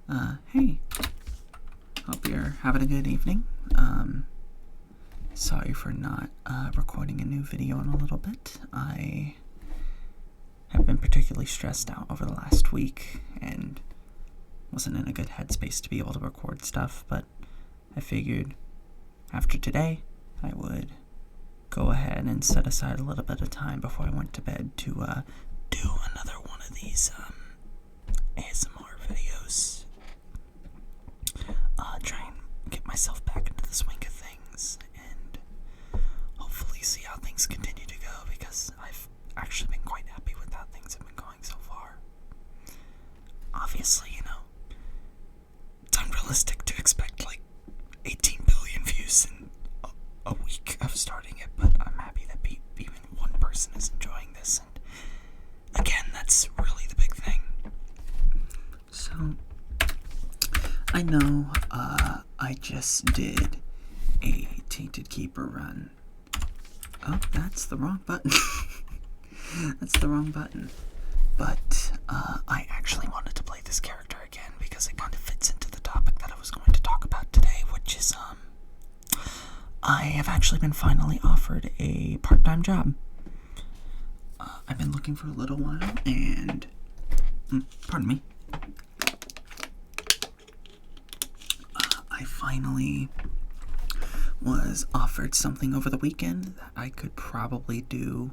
Hey, hope you're having a good evening. Sorry for not recording a new video in a little bit. I have been particularly stressed out over the last week and wasn't in a good headspace to be able to record stuff, but I figured after today I would go ahead and set aside a little bit of time before I went to bed to do another one of these ASMR videos. Try and get myself back into the swing of things and hopefully see how things continue to go, because I've actually been quite happy with how things have been going so far. Obviously, it's unrealistic to expect like 18 billion views in a week of starting it, but I'm happy that even one person is enjoying this, and again, that's really the big thing. So, I know, I just did a Tainted Keeper run. Oh, that's the wrong button. That's the wrong button. But, I actually wanted to play this character again because it kind of fits into the topic that I was going to talk about today, which is, I have actually been finally offered a part-time job. I've been looking for a little while, and, pardon me. I finally was offered something over the weekend that I could probably do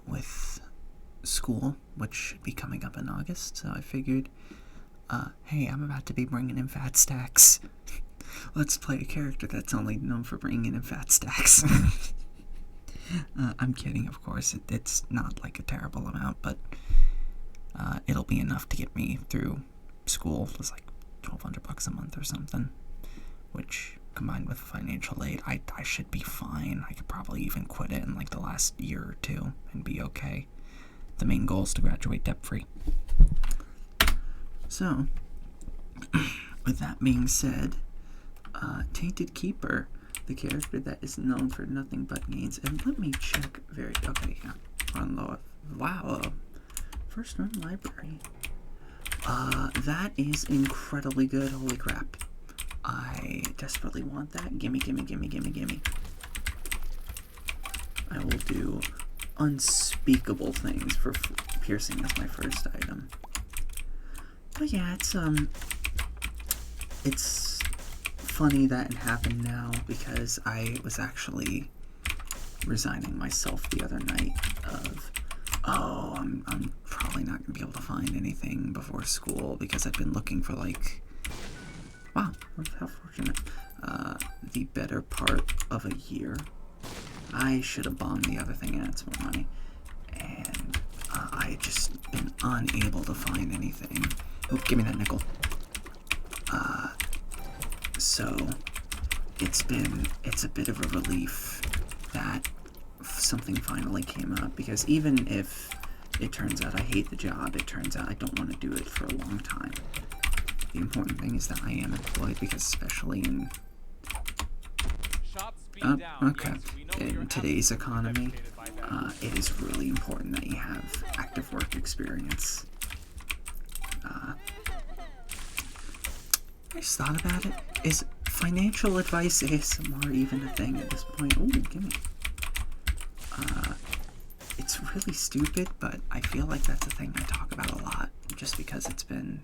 with school, which should be coming up in August. So I figured, hey, I'm about to be bringing in fat stacks. Let's play a character that's only known for bringing in fat stacks. I'm kidding, of course. It's not like a terrible amount, but it'll be enough to get me through school. It's like $1,200 a month or something, which combined with financial aid, I should be fine. I could probably even quit it in like the last year or two and be okay. The main goal is to graduate debt-free. So, with that being said, Tainted Keeper, the character that is known for nothing but gains, and let me check okay, yeah, run low. Wow, first run library. That is incredibly good, holy crap. I desperately want that. Gimme. I will do unspeakable things for piercing as my first item. But yeah, it's funny that it happened now, because I was actually resigning myself the other night of, I'm probably not going to be able to find anything before school, because I've been looking for wow, how fortunate, the better part of a year. I should have bombed the other thing and had some more money, and I just been unable to find anything. Oh, give me that nickel. So it's a bit of a relief that something finally came up, because even if it turns out I hate the job, it turns out I don't want to do it for a long time. The important thing is that I am employed, because especially in in today's economy, it is really important that you have active work experience. I just thought about it. Is financial advice ASMR even a thing at this point? Ooh, gimme. It's really stupid, but I feel like that's a thing I talk about a lot, just because it's been,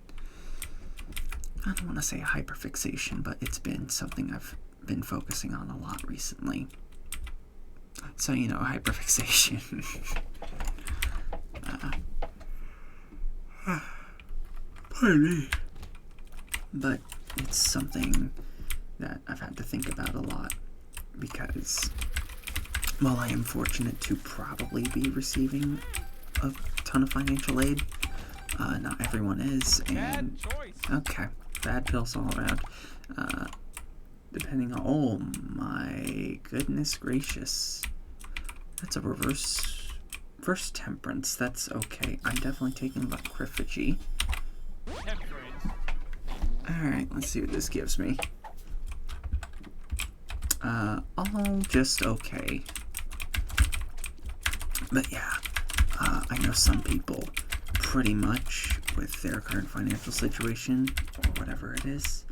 I don't want to say hyperfixation, but it's been something I've been focusing on a lot recently. So, hyperfixation. Pardon me. But it's something that I've had to think about a lot, because while I am fortunate to probably be receiving a ton of financial aid, not everyone is, and okay, bad pills all around. Depending on, oh my goodness gracious, that's a reverse temperance. That's okay. I'm definitely taking Lacrifragy. Alright, let's see what this gives me. All just okay. But yeah, I know some people pretty much with their current financial situation, or whatever it is.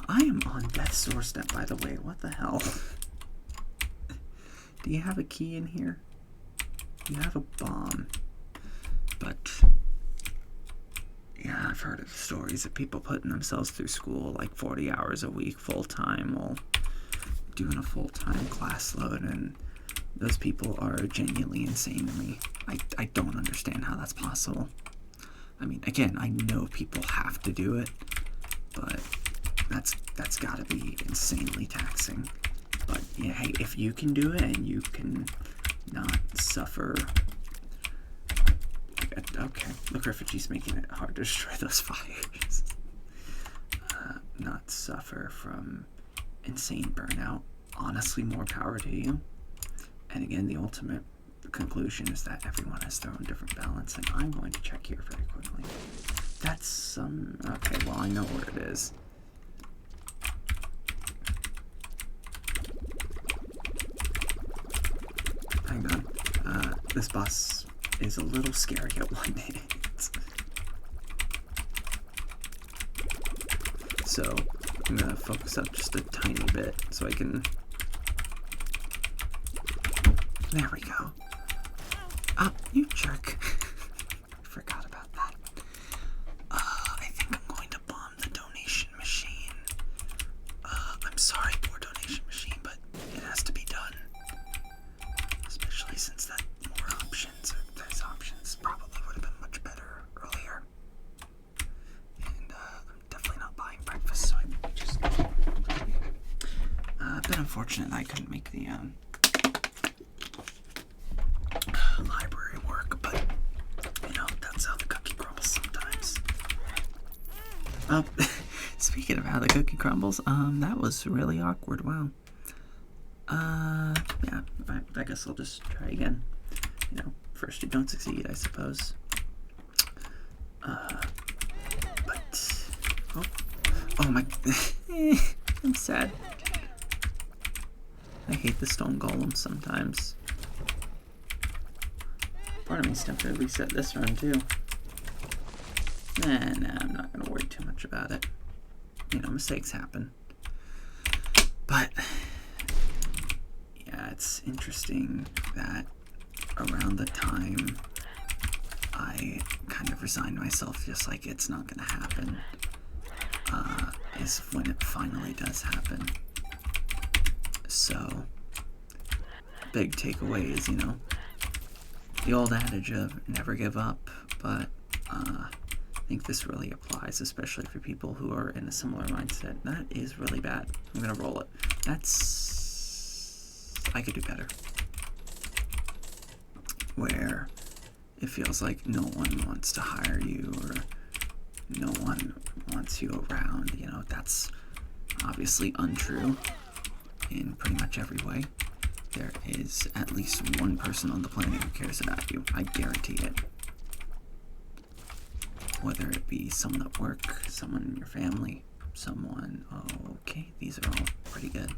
I am on death's doorstep, by the way. What the hell? Do you have a key in here? You have a bomb. But, yeah, I've heard of stories of people putting themselves through school like 40 hours a week full-time while doing a full-time class load, and those people are genuinely insane to me. I don't understand how that's possible. I mean, again, I know people have to do it, but that's gotta be insanely taxing. But yeah, hey, if you can do it and you can not suffer. Okay, look, Refugee's making it hard to destroy those fires. Not suffer from insane burnout. Honestly, more power to you. And again, the ultimate conclusion is that everyone has their own different balance, and I'm going to check here very quickly. That's some... Okay, well, I know where it is. Hang on. This boss is a little scary at one hit. So, I'm gonna focus up just a tiny bit so I can... There we go. Oh, you jerk. I forgot about that. I think I'm going to bomb the donation machine. I'm sorry, poor donation machine, but it has to be done. Especially since that more options, or there's options, probably would have been much better earlier. And I'm definitely not buying breakfast, so I just... a bit unfortunate that I couldn't make the library work, but you know, that's how the cookie crumbles sometimes. Speaking of how the cookie crumbles, that was really awkward. Wow. Yeah, I guess I'll just try again. You know, first you don't succeed, I suppose. But oh my, I'm sad. I hate the stone golem sometimes. Part of me's tempted to reset this run too. Nah, I'm not gonna worry too much about it. You know, mistakes happen. But yeah, it's interesting that around the time I kind of resigned myself, just like it's not gonna happen, is when it finally does happen. So, big takeaway is, you know, the old adage of never give up, but I think this really applies, especially for people who are in a similar mindset. That is really bad. I'm gonna roll it. I could do better. Where it feels like no one wants to hire you, or no one wants you around. You know, that's obviously untrue in pretty much every way. There is at least one person on the planet who cares about you. I guarantee it. Whether it be someone at work, someone in your family, someone, okay, these are all pretty good,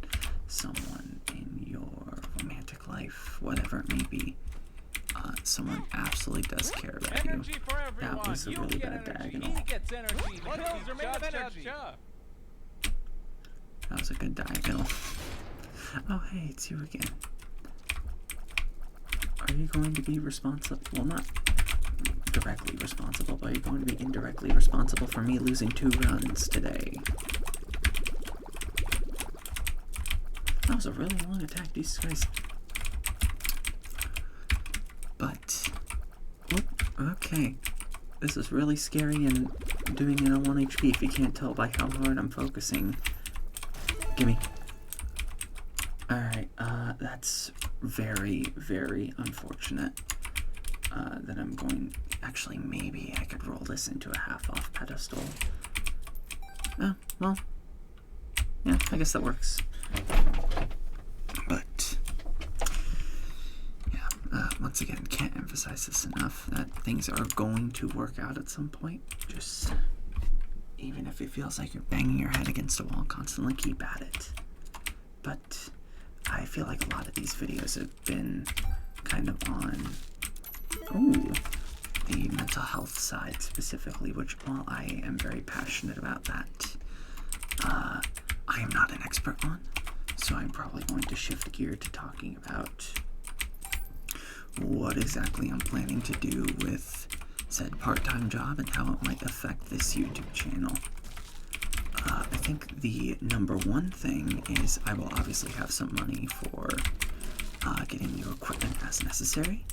someone in your romantic life, whatever it may be, someone absolutely does care about you. That was a really bad diagonal. That was a good diagonal. Oh, hey, it's you again. Are you going to be responsible? Well, not directly responsible, but are you going to be indirectly responsible for me losing 2 runs today? That was a really long attack, Jesus Christ. But, okay. This is really scary and doing it on 1 HP if you can't tell by how hard I'm focusing. Gimme. Alright, that's very, very unfortunate. That I'm going... Actually, maybe I could roll this into a half-off pedestal. Oh, well... Yeah, I guess that works. But... Yeah, once again, can't emphasize this enough, that things are going to work out at some point. Just... Even if it feels like you're banging your head against a wall constantly, keep at it. But... I feel like a lot of these videos have been kind of on... Ooh. the mental health side specifically, which while I am very passionate about that, I am not an expert on. So I'm probably going to shift gear to talking about what exactly I'm planning to do with said part-time job and how it might affect this YouTube channel. I think the number one thing is I will obviously have some money for getting new equipment as necessary,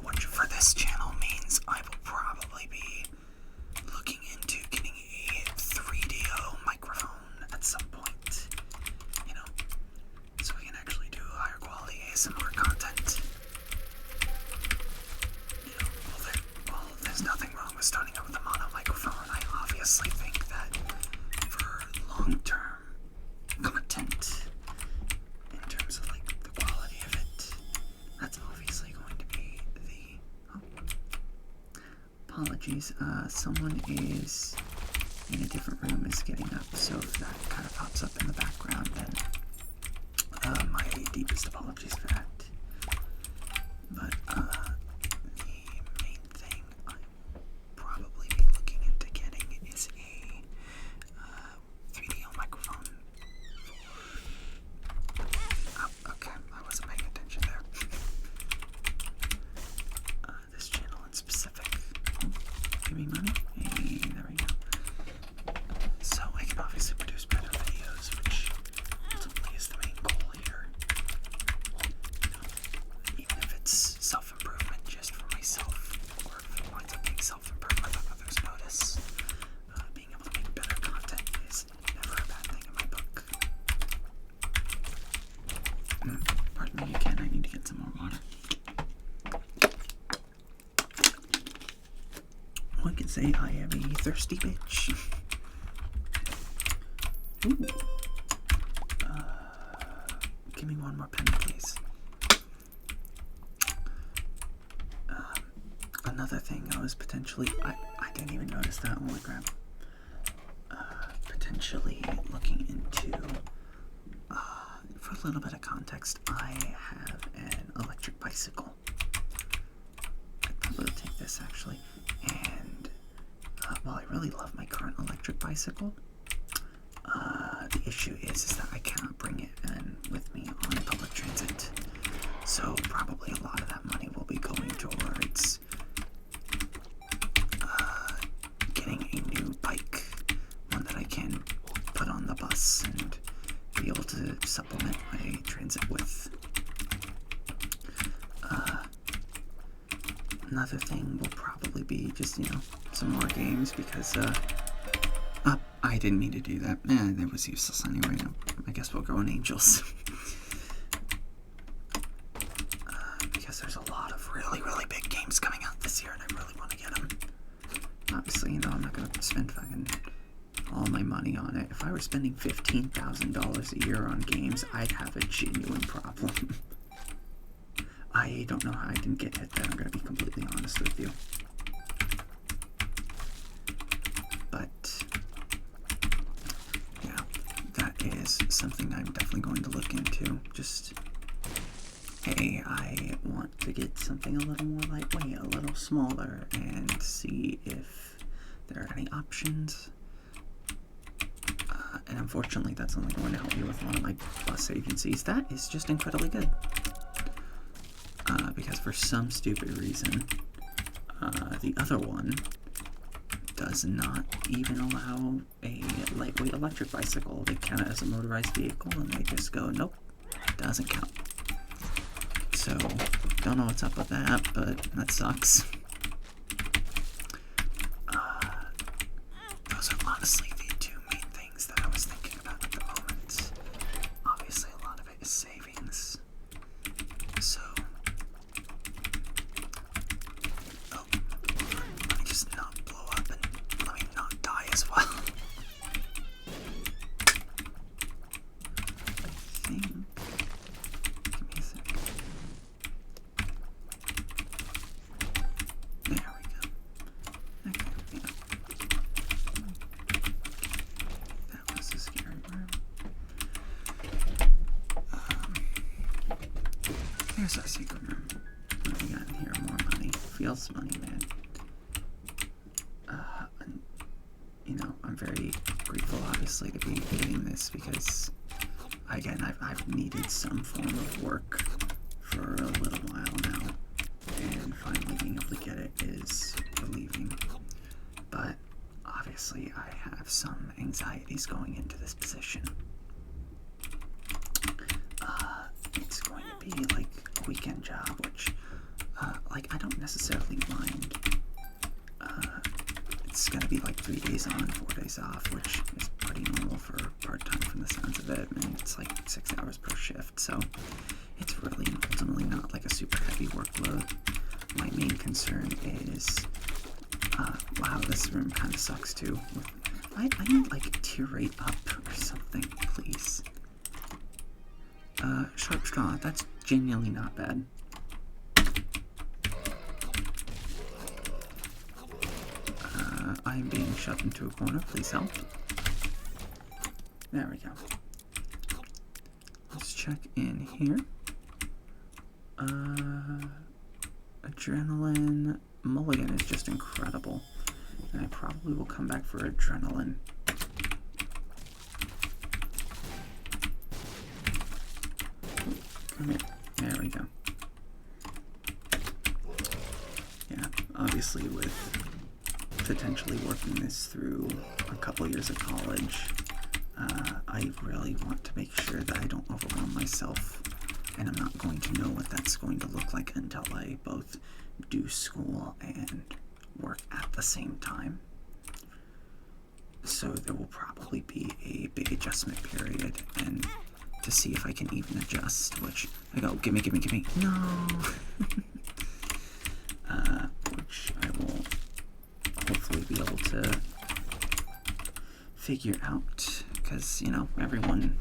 which for this channel means I will probably be looking into getting a 3DO microphone at some point, you know, so we can actually do higher quality ASMR content. You know, well, there's nothing wrong with starting out with a mono microphone. I obviously think that for long-term content, in terms of like the quality of it, that's obviously going to be the apologies, someone is in a different room is getting up, so if that kind of pops up in the background, then my deepest apologies for that. But the main thing I will probably be looking into getting is a 3DO microphone. Okay, I wasn't paying attention there. This channel in specific. Give me money. Hey, there we go. So I can obviously produce better videos, which ultimately is the main goal here. Even if it's self-improvement just for myself, or if it winds up being self-improvement that others notice, being able to make better content is never a bad thing in my book. Pardon me again, I need to get some more water. One can say I am a thirsty bitch. Ooh. Give me one more penny, please. Another thing I was potentially, I didn't even notice that, holy crap. Potentially looking into, for a little bit of context, I have an electric bicycle. I'd probably take this actually, and while I really love my current electric bicycle, the issue is that I cannot bring it in with me on public transit. So probably a lot of that money will be going towards getting a new bike, one that I can put on the bus and be able to supplement my transit with. Another thing will probably be just, some more games because, I didn't mean to do that. That was useless anyway. I guess we'll go on Angels. Because there's a lot of really, really big games coming out this year and I really want to get them. Obviously, I'm not going to spend fucking all my money on it. If I were spending $15,000 a year on games, I'd have a genuine problem. I don't know how I didn't get hit there, I'm going to be completely honest with you. But, yeah, that is something I'm definitely going to look into. Just, hey, I want to get something a little more lightweight, a little smaller, and see if there are any options. And unfortunately, that's only going to help me with one of my bus agencies. That is just incredibly good. Because for some stupid reason, the other one does not even allow a lightweight electric bicycle. They count it as a motorized vehicle, and they just go, nope, doesn't count. So, don't know what's up with that, but that sucks. Those are honestly the two main things that I was thinking about at the moment. Obviously, a lot of it is savings. So, let me just not blow up and let me not die as well. I think. Give me a sec. There we go. Okay, yeah. That was a scary room. Here's our secret room. What do we got in here? More money. Feels money, man. very grateful, obviously, to be doing this because, again, I've needed some form of work for a little while now, and finally being able to get it is relieving. But obviously, I have some anxieties going into this position. It's going to be like a weekend job, which, like, I don't necessarily mind. It's going to be like 3 days on, 4 days off, which is pretty normal for part-time from the sounds of it, and it's like 6 hours per shift, so it's really ultimately not like a super heavy workload. My main concern is, wow, this room kind of sucks too. I need like tier rate up or something, please. Sharp straw, that's genuinely not bad. I'm being shoved into a corner, please help. There we go. Let's check in here. Adrenaline. Mulligan is just incredible. And I probably will come back for adrenaline. Come here. There we go. Yeah, obviously with potentially working this through a couple years of college, I really want to make sure that I don't overwhelm myself, and I'm not going to know what that's going to look like until I both do school and work at the same time. So there will probably be a big adjustment period, and to see if I can even adjust, which I go, gimme, no! Which I will hopefully be able to figure out, because, you know, everyone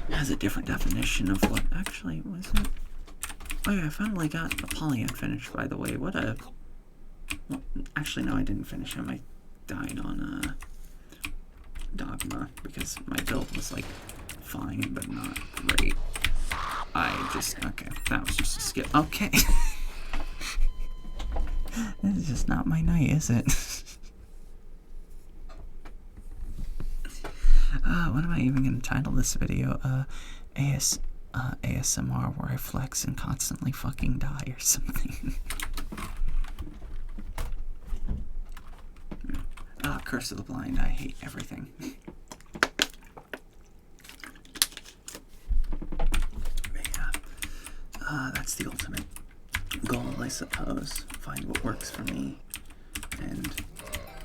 has a different definition of what actually was it. Oh yeah, I finally got a polyad finished, by the way. What a... Well, actually, no, I didn't finish him. I died on Dogma, because my build was, like, fine, but not great. Okay, that was just a skip. Okay. This is just not my night, is it? What am I even going to title this video? ASMR where I flex and constantly fucking die or something. Curse of the Blind. I hate everything. Yeah. That's the ultimate goal, I suppose. Find what works for me. And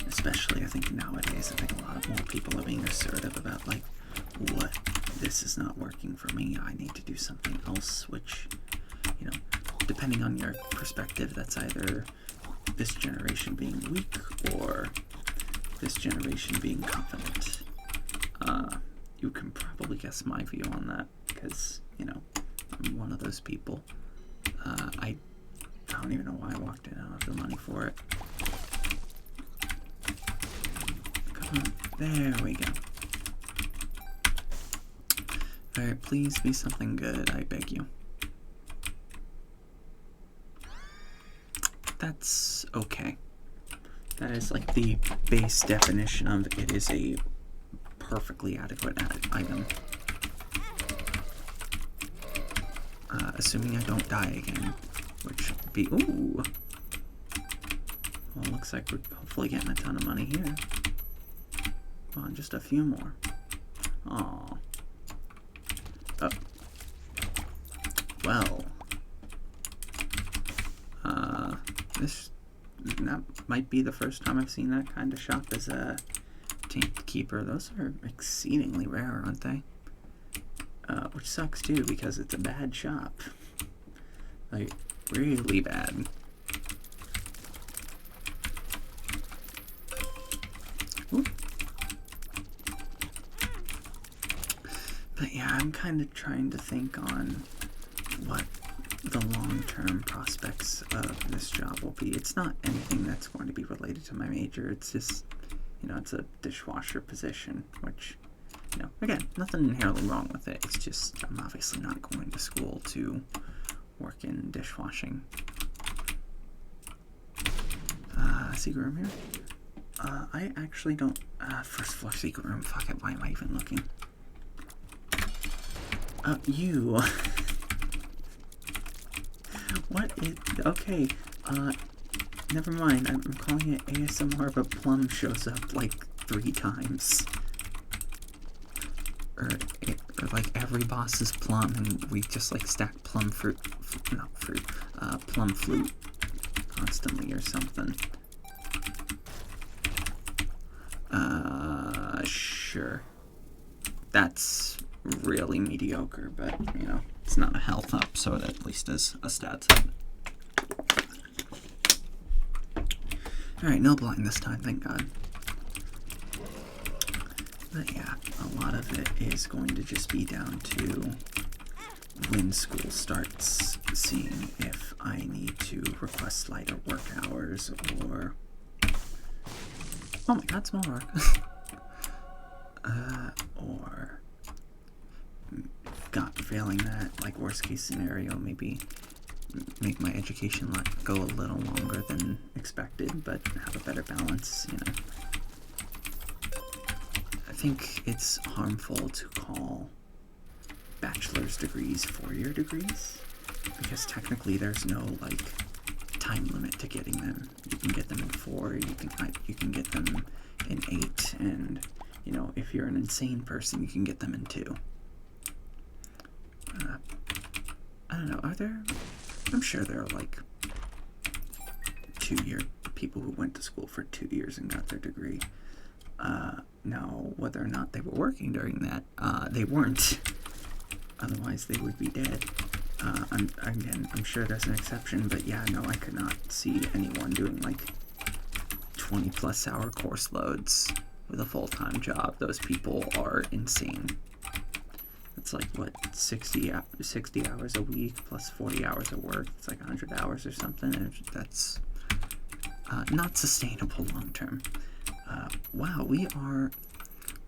especially, I think nowadays, I think a lot more people are being assertive about, like, what, this is not working for me. I need to do something else, which, you know, depending on your perspective, that's either this generation being weak or this generation being confident. You can probably guess my view on that, because, you know, I'm one of those people. I don't even know why I walked in. I don't have the money for it. Come on. There we go. Alright, please be something good, I beg you. That's okay. That is like the base definition of it is a perfectly adequate item. Assuming I don't die again, which would be... Ooh! Well, looks like we're hopefully getting a ton of money here. Come on, just a few more. Aww. Oh. Well. That might be the first time I've seen that kind of shop as a tainted keeper. Those are exceedingly rare, aren't they? Which sucks too, because it's a bad shop. Like, really bad. Ooh. But yeah, I'm kind of trying to think on what the long-term prospects of this job will be. It's not anything that's going to be related to my major. It's just, you know, it's a dishwasher position, which, you know, again, nothing inherently wrong with it. It's just I'm obviously not going to school to work in dishwashing. Secret room here. I actually don't... first floor secret room. Fuck it, why am I even looking? You... What is... Okay, never mind. I'm calling it ASMR, but Plum shows up, like, 3 times. Or like, every boss is Plum, and we just, like, stack plum fruit... Not fruit. Plum flute constantly or something. Sure. That's really mediocre, but, you know, it's not a health up, so it at least is a stats up. Alright, no blind this time, thank God. But yeah, a lot of it is going to just be down to when school starts, seeing if I need to request lighter work hours or... Oh my God, small work. Or failing that, like, worst case scenario, maybe make my education go a little longer than expected, but have a better balance, you know. I think it's harmful to call bachelor's degrees 4-year degrees, because technically there's no, like, time limit to getting them. You can get them in 4, you can get them in 8, and, you know, if you're an insane person, you can get them in 2. I don't know, are there... I'm sure there are, like, 2-year people who went to school for 2 years and got their degree. Now, whether or not they were working during that, they weren't. Otherwise, they would be dead. I'm sure there's an exception, but yeah, no, I could not see anyone doing, like, 20-plus hour course loads with a full-time job. Those people are insane. It's like, what, 60 hours a week plus 40 hours of work. It's like 100 hours or something, and that's not sustainable long-term. Wow, we are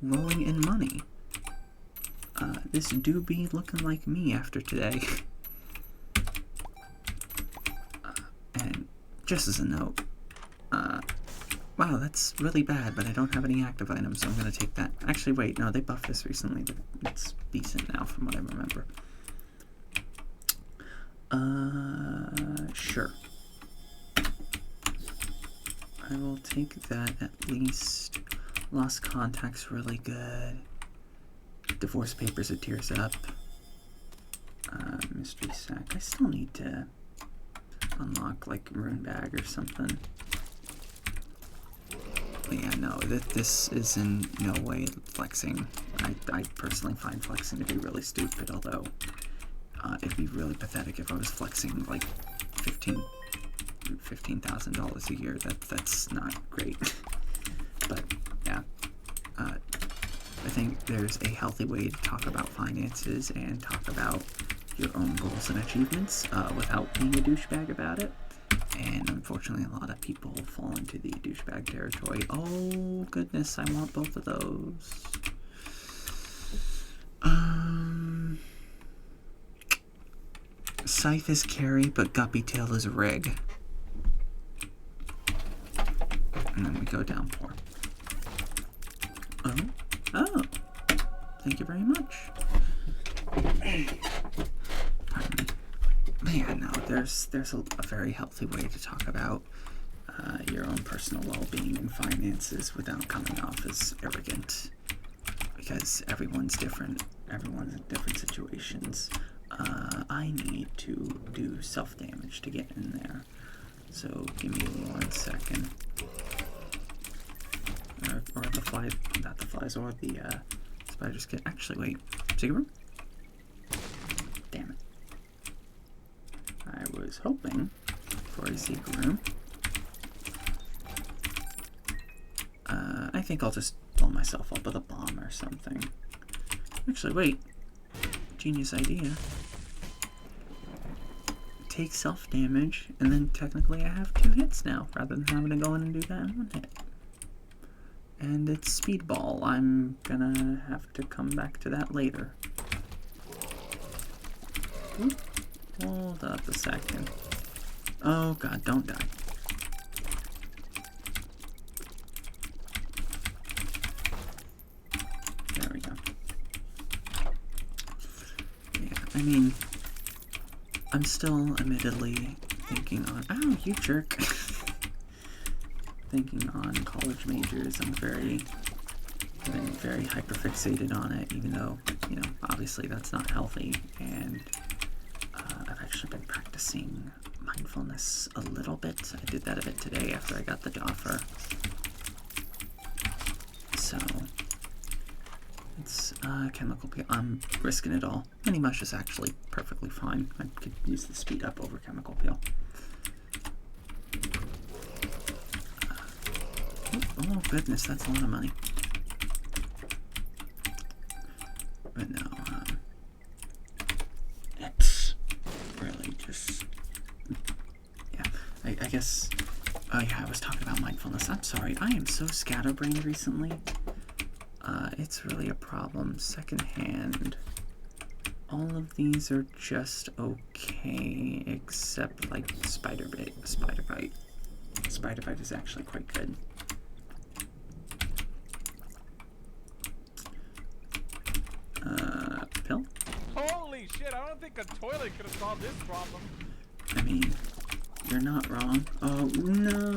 rolling in money. This do be looking like me after today. And just as a note, wow, that's really bad, but I don't have any active items, so I'm going to take that. Actually, wait, no, they buffed this recently, but it's decent now from what I remember. Sure. I will take that at least. Lost contact's really good. Divorce papers, it tears up. Mystery sack. I still need to unlock, like, rune bag or something. But yeah, no, this is in no way flexing. I personally find flexing to be really stupid, although it'd be really pathetic if I was flexing, like, $15,000 a year. That's not great. But yeah, I think there's a healthy way to talk about finances and talk about your own goals and achievements without being a douchebag about it. And unfortunately, a lot of people fall into the douchebag territory. Oh goodness, I want both of those. Scythe is carry, but Guppy Tail is rig. And then we go down 4. Oh, thank you very much. Pardon me. But yeah, no, there's a very healthy way to talk about your own personal well-being and finances without coming off as arrogant, because everyone's different. Everyone's in different situations. I need to do self-damage to get in there, so give me 1 second. Or the flies, not the flies, or the spiders get. Actually, wait, secret room? Damn it. I was hoping for a secret room. I think I'll just blow myself up with a bomb or something. Actually, wait. Genius idea. Take self-damage, and then technically I have 2 hits now, rather than having to go in and do that in 1 hit. And it's speedball. I'm gonna have to come back to that later. Oop. Hold up a second. Oh god, don't die. I mean, I'm still admittedly thinking on, oh, you jerk. Thinking on college majors. I've been very hyperfixated on it, even though, you know, obviously that's not healthy. And I've actually been practicing mindfulness a little bit. I did that a bit today after I got the offer. So it's chemical peel. I'm risking it all. Mini mush is actually perfectly fine. I could use the speed up over chemical peel. Oh goodness, that's a lot of money. But no, it's really just, yeah, I guess, oh yeah, I was talking about mindfulness. I'm sorry, I am so scatterbrained recently. It's really a problem. Secondhand, all of these are just okay, except like spider bite. Spider bite is actually quite good. Pill? Holy shit, I don't think a toilet could have solved this problem. I mean, you're not wrong. Oh, no.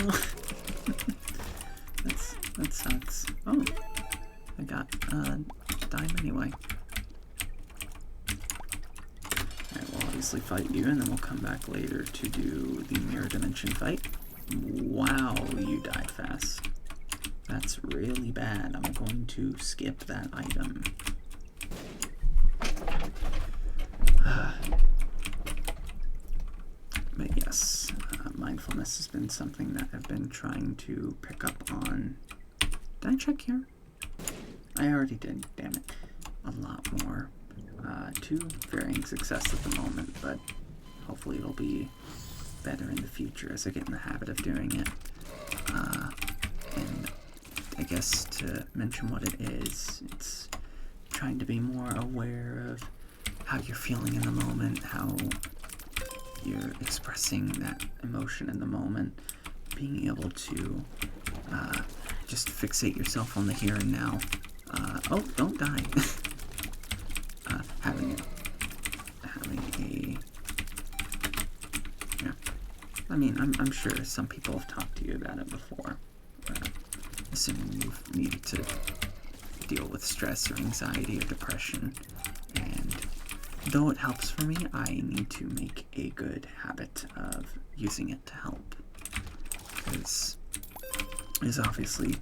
That sucks. Oh, I got a dime anyway. Alright, we'll obviously fight you, and then we'll come back later to do the mirror dimension fight. Wow, you die fast. That's really bad. I'm going to skip that item. But yes, mindfulness has been something that I've been trying to pick up on. Did I check here? I already did, damn it. A lot more. To varying success at the moment, but hopefully it'll be better in the future as I get in the habit of doing it. And I guess to mention what it is, it's trying to be more aware of how you're feeling in the moment, how you're expressing that emotion in the moment, being able to just fixate yourself on the here and now. Oh, don't die. Having a, yeah. I mean, I'm sure some people have talked to you about it before. Assuming you've needed to deal with stress or anxiety or depression, and though it helps for me, I need to make a good habit of using it to help, because there's obviously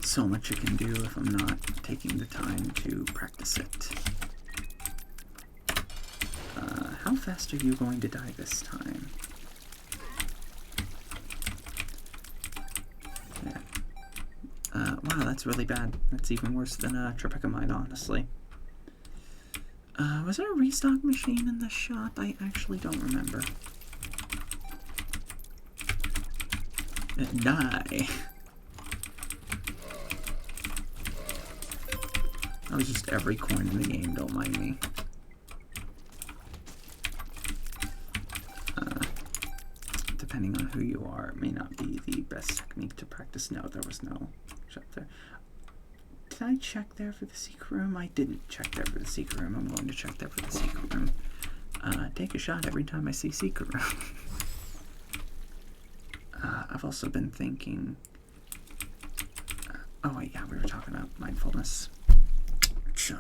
so much it can do if I'm not taking the time to practice it. How fast are you going to die this time? Yeah. Wow, that's really bad. That's even worse than tropicamide, honestly. Was there a restock machine in the shop? I actually don't remember. Die. That was just every coin in the game, don't mind me. Depending on who you are, it may not be the best technique to practice. No, there was no shop there. Did I check there for the secret room? I didn't check there for the secret room. I'm going to check there for the secret room. Take a shot every time I see secret room. I've also been thinking... oh wait, yeah, we were talking about mindfulness. Which,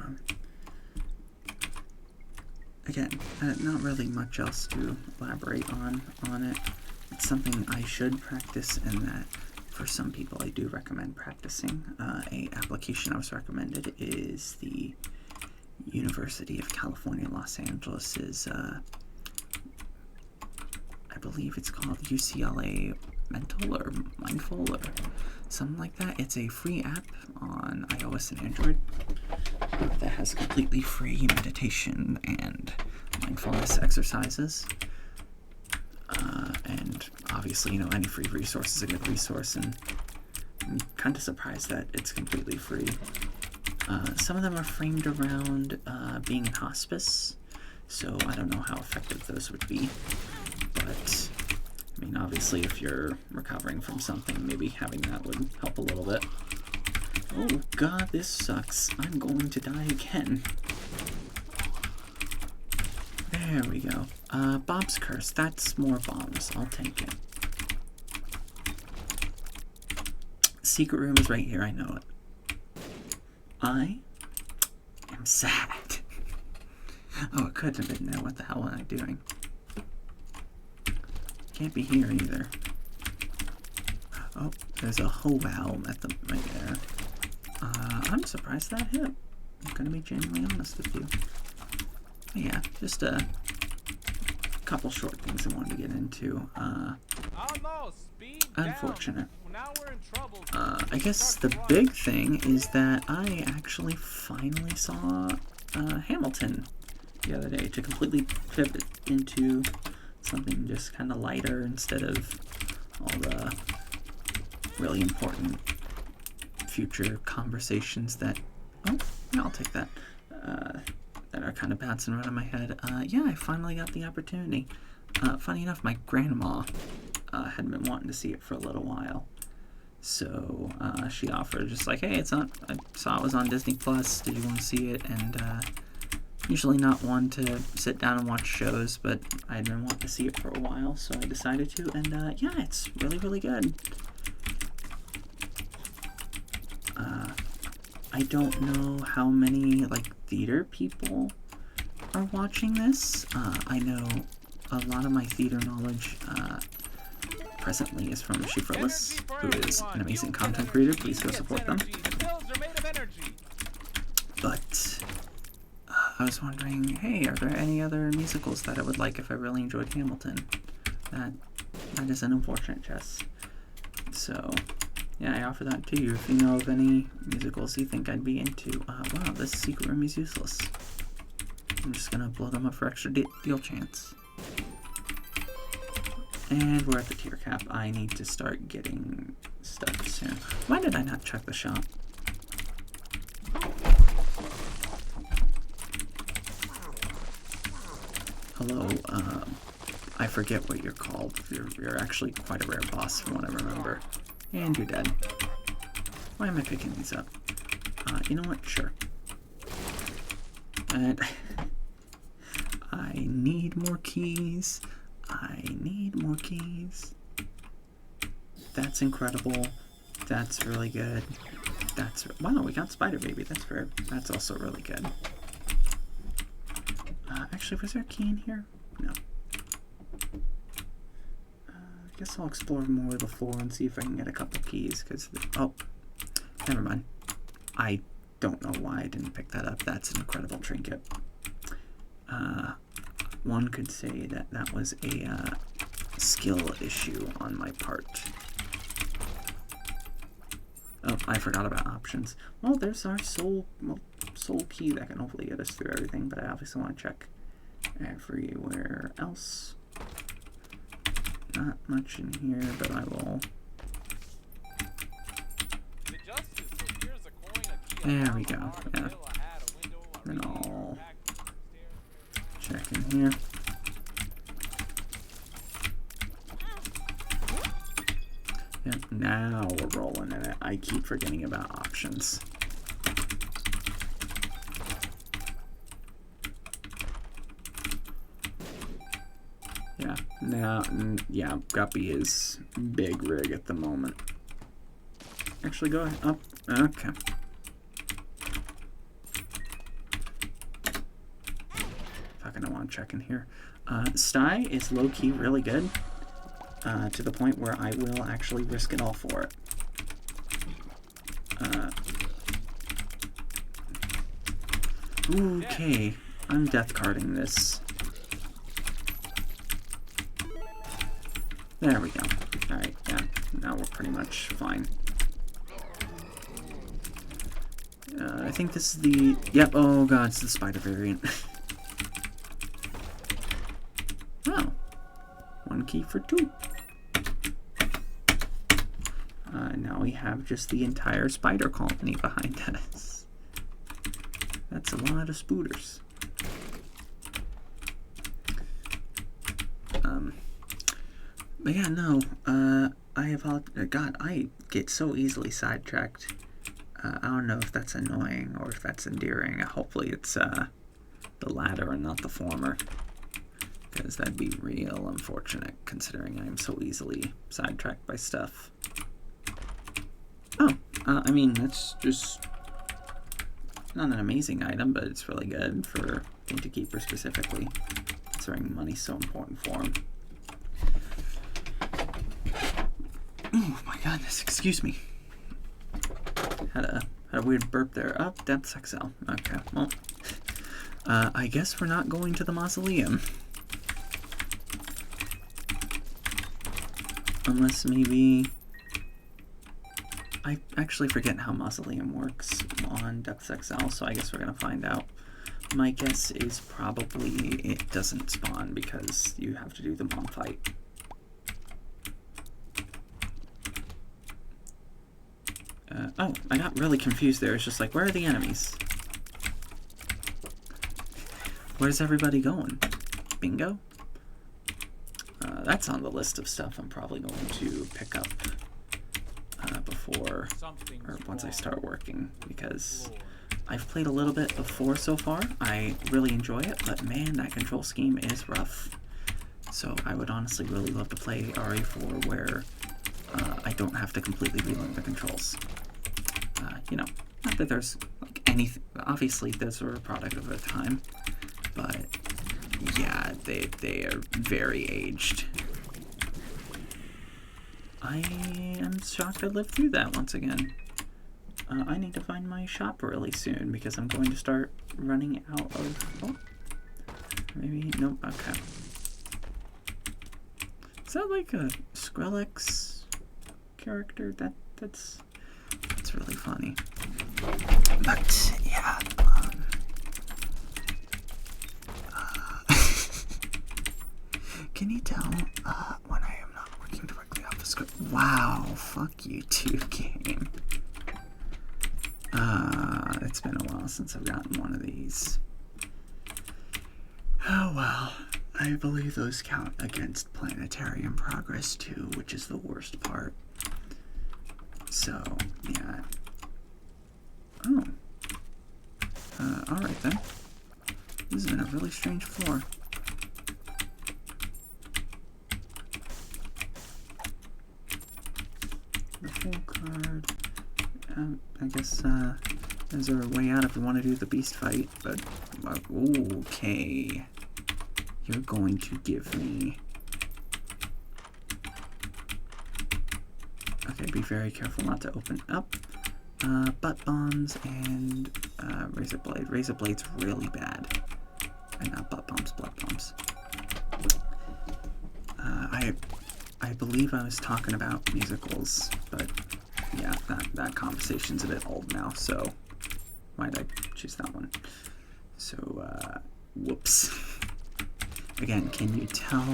again, not really much else to elaborate on it. It's something I should practice, and that for some people I do recommend practicing. A application I was recommended is the University of California, Los Angeles' I believe it's called UCLA Mental or Mindful or something like that. It's a free app on iOS and Android that has completely free meditation and mindfulness exercises. And obviously, you know, any free resource is a good resource, and I'm kind of surprised that it's completely free. Some of them are framed around being in hospice, so I don't know how effective those would be. But, I mean, obviously, if you're recovering from something, maybe having that would help a little bit. Oh god, this sucks. I'm going to die again. There we go. Bob's Curse. That's more bombs. I'll take it. Secret room is right here. I know it. I am sad. Oh, it could have been there. What the hell am I doing? Can't be here either. Oh, there's a Howdy at the right there. I'm surprised that hit. I'm gonna be genuinely honest with you. But yeah, just a couple short things I wanted to get into. Oh no, speed Unfortunate. down. Now we're in trouble. I guess the big thing is that I actually finally saw Hamilton the other day, to completely pivot into something just kind of lighter instead of all the really important future conversations that, oh, yeah, I'll take that, that are kind of bouncing around in my head. Yeah, I finally got the opportunity. Funny enough, my grandma had been wanting to see it for a little while. So she offered, just like, hey, it's on, I saw it was on Disney Plus, did you want to see it? And usually not one to sit down and watch shows, but I had been wanting to see it for a while, so I decided to, and yeah, it's really, really good. I don't know how many, like, theater people are watching this. I know a lot of my theater knowledge presently is from Shifreless, who is an amazing content creator. Please go support them. But I was wondering, hey, are there any other musicals that I would like if I really enjoyed Hamilton? That is an unfortunate chess. So yeah, I offer that to you if you know of any musicals you think I'd be into. Wow, this secret room is useless. I'm just gonna blow them up for extra deal chance. And we're at the tier cap. I need to start getting stuff soon. Why did I not check the shop? Hello, I forget what you're called. You're actually quite a rare boss from what I remember. And you're dead. Why am I picking these up? You know what? Sure. And I need more keys. I need more keys. That's incredible. That's really good. That's, wow, we got Spider Baby. That's also really good. Actually, was there a key in here? No. I guess I'll explore more of the floor and see if I can get a couple keys, because, oh, never mind. I don't know why I didn't pick that up. That's an incredible trinket. One could say that that was a skill issue on my part. Oh, I forgot about options. Well, there's our soul key that can hopefully get us through everything, but I obviously want to check everywhere else. Not much in here, but I will. There we go. Yeah. Then I'll check in here. Yep, now we're rolling in it. I keep forgetting about options. Yeah, now, yeah, Guppy is big rig at the moment. Actually, go ahead. Up. Okay. Fucking, I want to check in here. Sty is low-key really good. To the point where I will actually risk it all for it. Okay, I'm death carding this. There we go. Alright, yeah, now we're pretty much fine. I think this is the, yep, oh god, it's the spider variant. Oh, one key for two. Now we have just the entire spider colony behind us. That's a lot of spooters. But yeah, no, I have, God, I get so easily sidetracked. I don't know if that's annoying or if that's endearing. Hopefully it's the latter and not the former. Because that'd be real unfortunate, considering I'm so easily sidetracked by stuff. Oh, I mean, that's just not an amazing item, but it's really good for Tainted Keeper specifically, considering money's so important for him. Oh my goodness, excuse me. Had a weird burp there. Oh, Depth XL. Okay, well, I guess we're not going to the mausoleum. Unless maybe... I actually forget how Mausoleum works on Depth XL, so I guess we're going to find out. My guess is probably it doesn't spawn because you have to do the mom fight. Oh, I got really confused there. It's just like, where are the enemies? Where's everybody going? Bingo? That's on the list of stuff I'm probably going to pick up before, or once I start working, because I've played a little bit before so far. I really enjoy it, but man, that control scheme is rough. So I would honestly really love to play RE4 where I don't have to completely relearn the controls. You know, not that there's like anything, obviously those are a product of their time, but yeah, they are very aged. I am shocked I lived through that once again. I need to find my shop really soon because I'm going to start running out of... Oh, maybe... Nope, okay. Is that like a Skrillex character? That's really funny. But, yeah. Can you tell when I am not working directly off the script? Wow, fuck you too, game. It's been a while since I've gotten one of these. Oh well, I believe those count against planetarium progress too, which is the worst part. So, yeah. Oh. Alright then. This has been a really strange floor. The full card. I guess, there's a way out if we want to do the beast fight, but, okay. You're going to give me... Okay, be very careful not to open up. Butt bombs and, razor blade. Razor blade's really bad. And not butt bombs, blood bombs. I believe I was talking about musicals, but yeah, that conversation's a bit old now, so why did I choose that one? So, whoops. Again, can you tell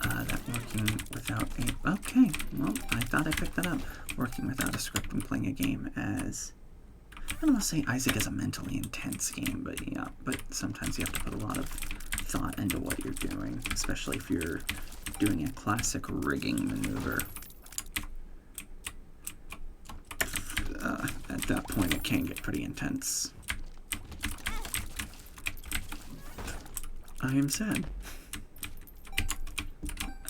that working without a... Okay, well, I thought I picked that up. Working without a script and playing a game as... I don't want to say Isaac is a mentally intense game, but yeah, but sometimes you have to put a lot of thought into what you're doing, especially if you're doing a classic rigging maneuver. At that point, it can get pretty intense. I am sad.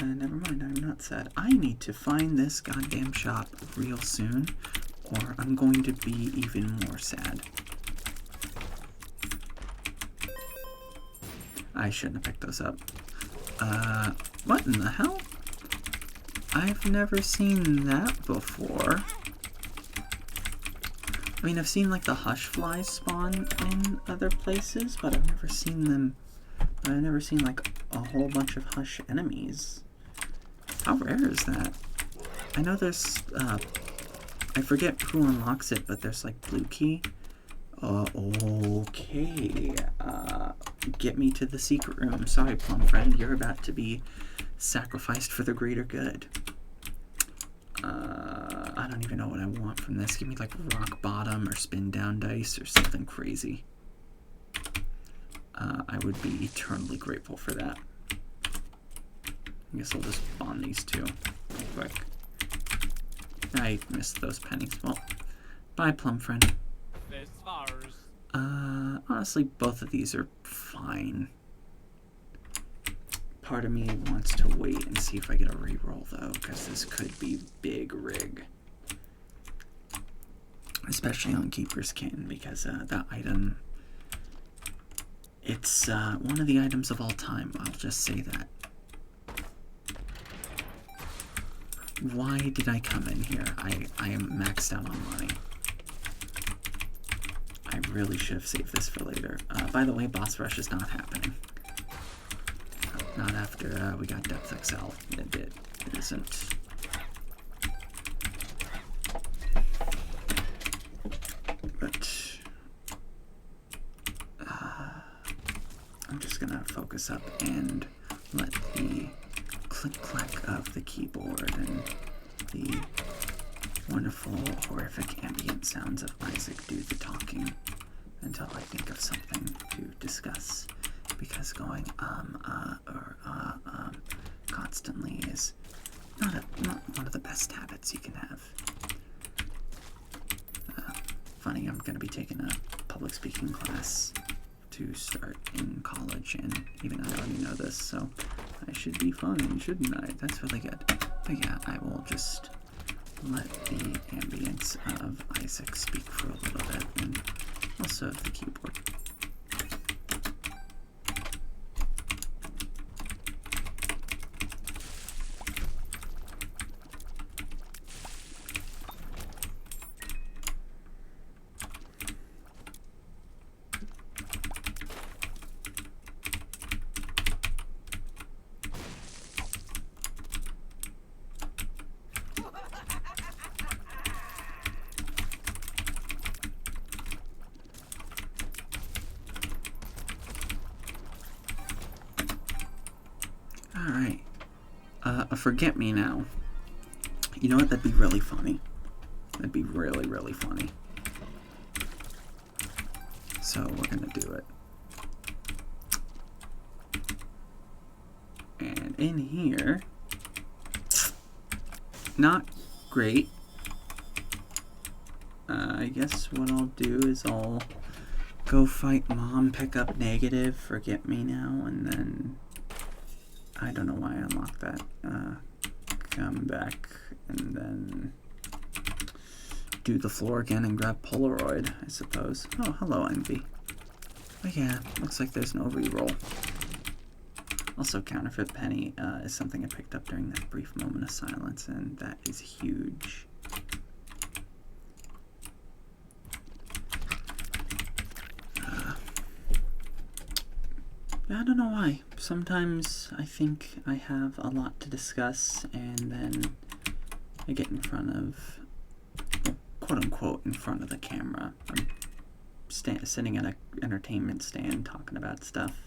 Never mind, I'm not sad. I need to find this goddamn shop real soon, or I'm going to be even more sad. I shouldn't have picked those up. What in the hell? I've never seen that before. I mean, I've seen like the hush flies spawn in other places, but I've never seen them. I've never seen like a whole bunch of hush enemies. How rare is that? I know there's, I forget who unlocks it, but there's like blue key. Okay. Get me to the secret room. Sorry, plum friend, you're about to be sacrificed for the greater good. I don't even know what I want from this. Give me like rock bottom or spin down dice or something crazy. I would be eternally grateful for that. I guess I'll just bond these two real quick. I missed those pennies. Well, bye, plum friend. There's Honestly, both of these are fine. part of me wants to wait and see if I get a reroll, though, because this could be big rig. Especially on Keeper's Kin, because that item, it's one of the items of all time, I'll just say that. Why did I come in here? I am maxed out on money. I really should have saved this for later. By the way, boss rush is not happening. Not after we got Depth XL. It isn't. But I'm just gonna focus up and let the click-clack of the keyboard and the wonderful, horrific ambient sounds of Isaac do the talking until I think of something to discuss. Because going constantly is not one of the best habits you can have. Funny, I'm going to be taking a public speaking class to start in college, and even I already know this, so I should be fine, shouldn't I? That's really good. But yeah, I will just let the ambience of Isaac speak for a little bit, and also the keyboard. Alright. A forget me now. You know what? That'd be really funny. That'd be really, really funny. So we're gonna do it. And in here, not great. I guess what I'll do is I'll go fight Mom, pick up negative, forget me now, and then I don't know why I unlocked that. Come back and then do the floor again and grab Polaroid, I suppose. Oh, hello, Envy. But yeah, looks like there's no reroll. Also, Counterfeit Penny is something I picked up during that brief moment of silence, and that is huge. I don't know why. Sometimes I think I have a lot to discuss, and then I get in front of, well, quote-unquote, in front of the camera. I'm sitting at an entertainment stand talking about stuff.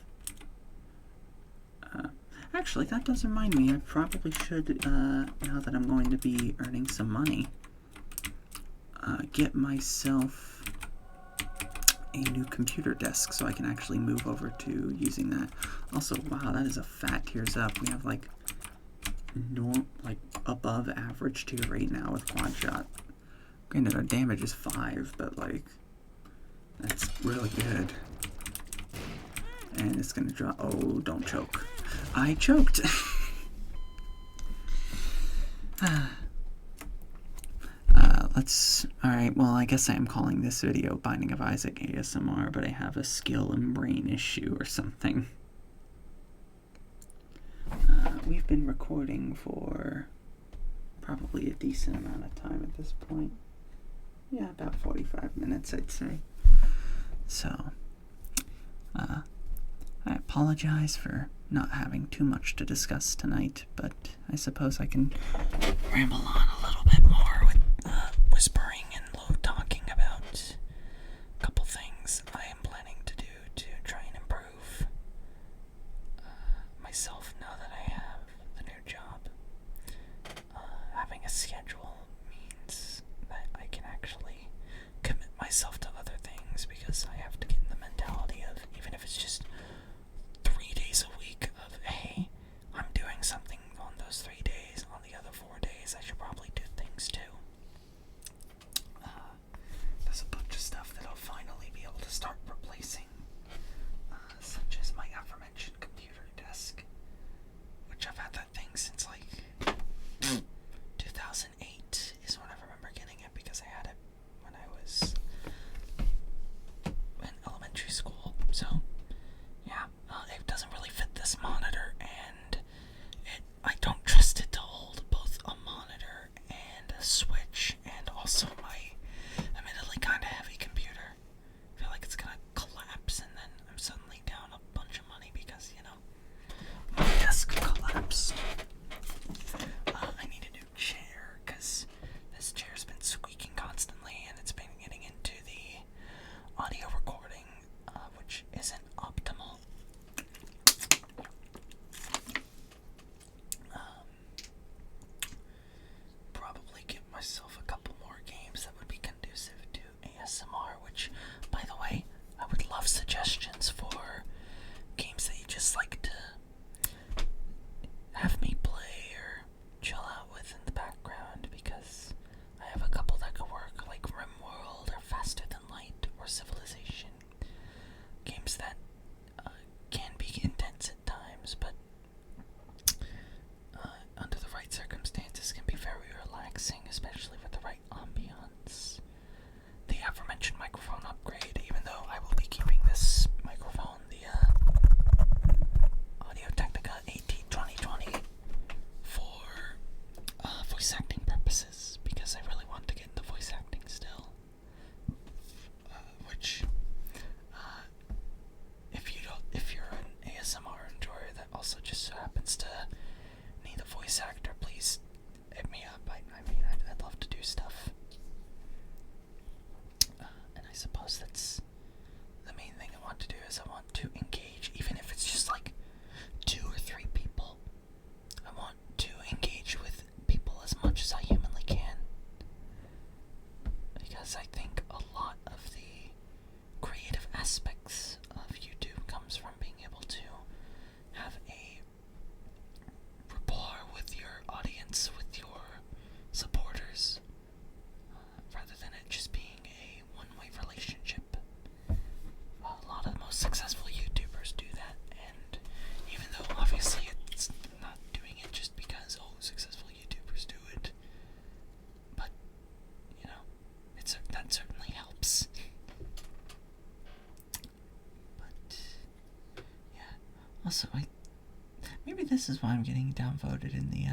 Actually, that does remind me, I probably should, now that I'm going to be earning some money, get myself a new computer desk so I can actually move over to using that. Also, wow, that is a fat tears up. We have like above average tier rate now with quad shot. Granted, our damage is 5, but like that's really good. And it's gonna drop. Oh, don't choke. I choked. Alright, well, I guess I am calling this video Binding of Isaac ASMR, but I have a skill and brain issue or something. We've been recording for probably a decent amount of time at this point. Yeah, about 45 minutes, I'd say. So, I apologize for not having too much to discuss tonight, but I suppose I can ramble on a little bit more with whispering and low talking about a couple things I am planning to do to try and improve myself now that I have the new job. Having a schedule means that I can actually commit myself to other things, because I have to get in the mentality of, even if it's just 3 days a week, of, hey, I'm doing something on those 3 days, on the other 4 days I should probably do things too. There's a bunch of stuff that I'll finally be able to start replacing, such as my aforementioned computer desk. suppose that's the main thing I want to do, is I want to engage, even if it's just like 2 or 3 people. I want to engage with people as much as I humanly can. Because I think a lot of the creative aspects of YouTube comes from being able to have a rapport with your audience, with your supporters, rather than it just being a one-way relationship. A lot of the most successful YouTubers do that, and even though obviously it's not doing it just because, successful YouTubers do it, but, that certainly helps. But, yeah. Also, maybe this is why I'm getting downvoted in the,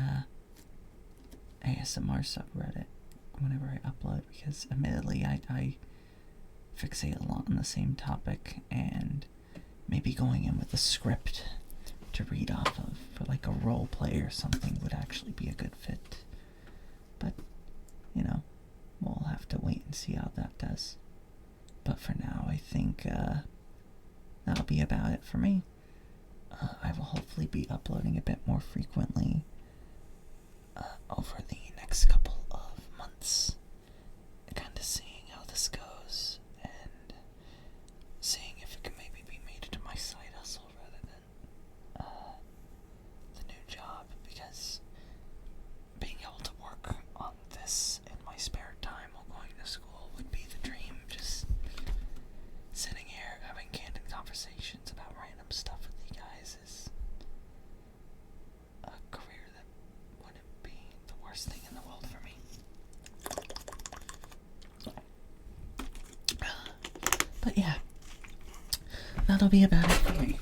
ASMR subreddit whenever I upload, because admittedly I fixate a lot on the same topic, and maybe going in with a script to read off of for like a role play or something would actually be a good fit. But, we'll have to wait and see how that does. But for now, I think that'll be about it for me. I will hopefully be uploading a bit more frequently over the next couple of months, kind of seeing how this goes, and seeing if it can maybe be made into my side hustle rather than the new job, because being able to work on this in my spare time while going to school would be the dream. Just sitting here having candid conversations about random stuff with you guys is a career that wouldn't be the worst thing in the world for me. But yeah, that'll be about it for me.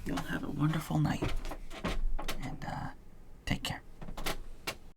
You'll have a wonderful night.